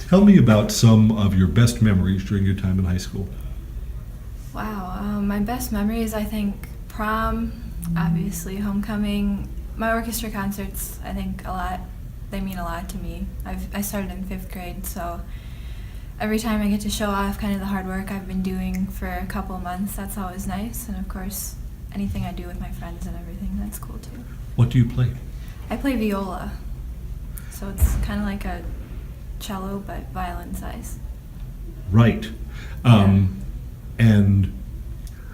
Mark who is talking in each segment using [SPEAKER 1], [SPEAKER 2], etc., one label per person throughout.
[SPEAKER 1] Tell me about some of your best memories during your time in high school.
[SPEAKER 2] Wow, my best memories, I think prom, obviously homecoming, my orchestra concerts, I think they mean a lot to me. I started in 5th grade, so every time I get to show off kind of the hard work I've been doing for a couple of months, that's always nice. And of course, anything I do with my friends and everything, that's cool too.
[SPEAKER 1] What do you play?
[SPEAKER 2] I play viola, so it's kind of like a cello, but violin size.
[SPEAKER 1] Right. And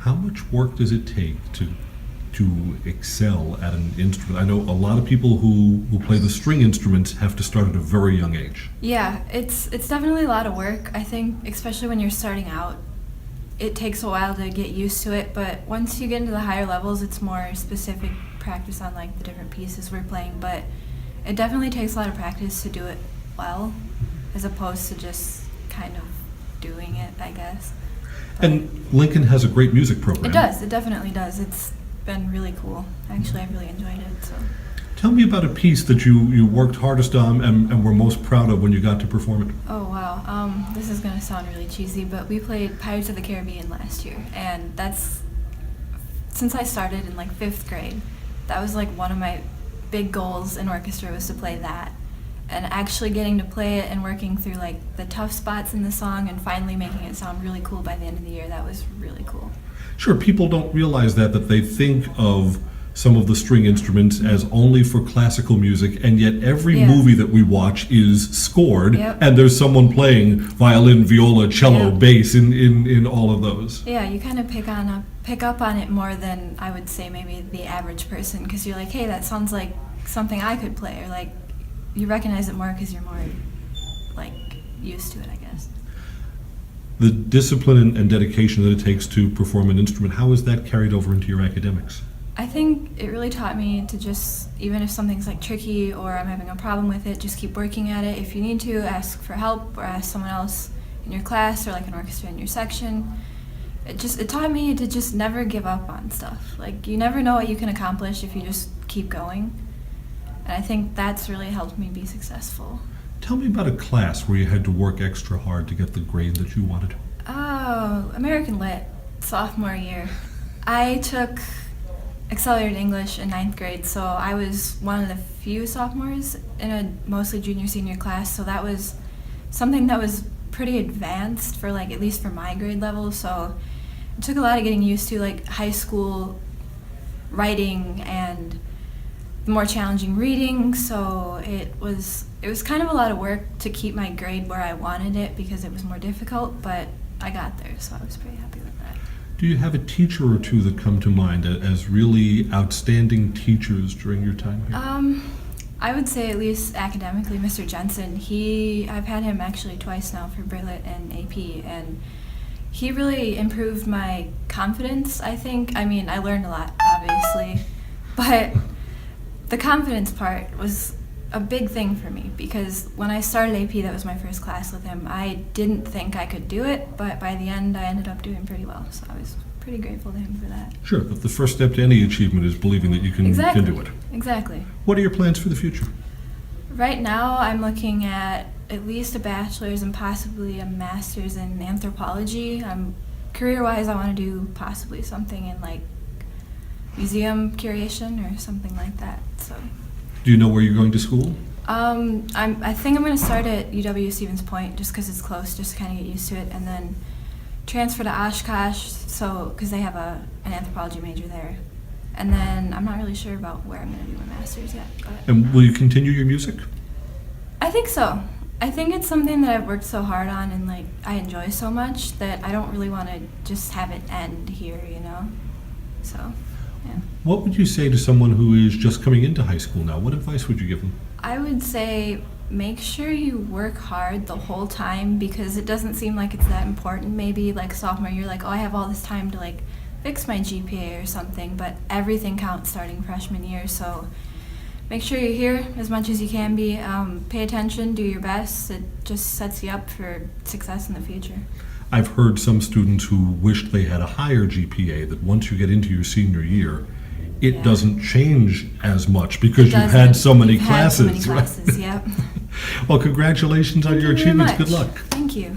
[SPEAKER 1] how much work does it take to excel at an instrument? I know a lot of people who play the string instruments have to start at a very young age.
[SPEAKER 2] Yeah, it's definitely a lot of work. I think, especially when you're starting out, it takes a while to get used to it, but once you get into the higher levels, it's more specific practice on like the different pieces we're playing, but it definitely takes a lot of practice to do it well, as opposed to just kind of doing it, I guess. But
[SPEAKER 1] And Lincoln has a great music program.
[SPEAKER 2] it definitely does. It's been really cool. Actually, I've really enjoyed it, so.
[SPEAKER 1] Tell me about a piece that you worked hardest on and were most proud of when you got to perform it.
[SPEAKER 2] Oh wow, this is gonna sound really cheesy, but we played Pirates of the Caribbean last year, and that's, since I started in like 5th grade, that was like one of my big goals in orchestra, was to play that. And actually getting to play it and working through like the tough spots in the song and finally making it sound really cool by the end of the year, that was really cool.
[SPEAKER 1] Sure, people don't realize that they think of some of the string instruments as only for classical music, and yet every
[SPEAKER 2] Yeah.
[SPEAKER 1] movie that we watch is scored,
[SPEAKER 2] Yep.
[SPEAKER 1] and there's someone playing violin, viola, cello,
[SPEAKER 2] Yep.
[SPEAKER 1] bass in all of those.
[SPEAKER 2] Yeah, you kind of pick up on it more than I would say maybe the average person, because you're like, hey, that sounds like something I could play, or like you recognize it more because you're more like used to it, I guess.
[SPEAKER 1] The discipline and dedication that it takes to perform an instrument, how is that carried over into your academics?
[SPEAKER 2] I think it really taught me to just, even if something's like tricky or I'm having a problem with it, just keep working at it. If you need to, ask for help or ask someone else in your class or like an orchestra in your section. It taught me to just never give up on stuff. Like, you never know what you can accomplish if you just keep going. And I think that's really helped me be successful.
[SPEAKER 1] Tell me about a class where you had to work extra hard to get the grade that you wanted.
[SPEAKER 2] Oh, American Lit, sophomore year. I took accelerated English in 9th grade, so I was one of the few sophomores in a mostly junior-senior class, so that was something that was pretty advanced for like, at least for my grade level, so it took a lot of getting used to like high school writing and more challenging reading, so it was kind of a lot of work to keep my grade where I wanted it because it was more difficult, but I got there, so I was pretty happy with that.
[SPEAKER 1] Do you have a teacher or two that come to mind as really outstanding teachers during your time here?
[SPEAKER 2] I would say at least academically, Mr. Jensen. I've had him actually twice now for Brillet and AP, and he really improved my confidence, I think. I mean, I learned a lot, obviously, but the confidence part was a big thing for me because when I started AP, that was my first class with him. I didn't think I could do it, but by the end, I ended up doing pretty well, so I was pretty grateful to him for that.
[SPEAKER 1] Sure, but the first step to any achievement is believing that you can do it.
[SPEAKER 2] Exactly.
[SPEAKER 1] What are your plans for the future?
[SPEAKER 2] Right now, I'm looking at least a bachelor's and possibly a master's in anthropology. Career-wise, I want to do possibly something in like museum curation or something like that. So.
[SPEAKER 1] Do you know where you're going to school?
[SPEAKER 2] I think I'm going to start at UW Stevens Point just because it's close, just to kind of get used to it, and then transfer to Oshkosh, because they have an anthropology major there. And then I'm not really sure about where I'm going to do my master's yet. But
[SPEAKER 1] And will you continue your music?
[SPEAKER 2] I think so. I think it's something that I've worked so hard on and like I enjoy so much that I don't really want to just have it end here, you know? So, yeah.
[SPEAKER 1] What would you say to someone who is just coming into high school now? What advice would you give them?
[SPEAKER 2] I would say make sure you work hard the whole time because it doesn't seem like it's that important. Maybe like sophomore year, like, oh, I have all this time to like fix my GPA or something, but everything counts starting freshman year. So make sure you're here as much as you can be. Pay attention, do your best. It just sets you up for success in the future.
[SPEAKER 1] I've heard some students who wished they had a higher GPA, that once you get into your senior year, it doesn't change as much because you've had so many classes.
[SPEAKER 2] Yep.
[SPEAKER 1] Well, congratulations on
[SPEAKER 2] Thank
[SPEAKER 1] your
[SPEAKER 2] you very
[SPEAKER 1] achievements.
[SPEAKER 2] much.
[SPEAKER 1] Good luck.
[SPEAKER 2] Thank you.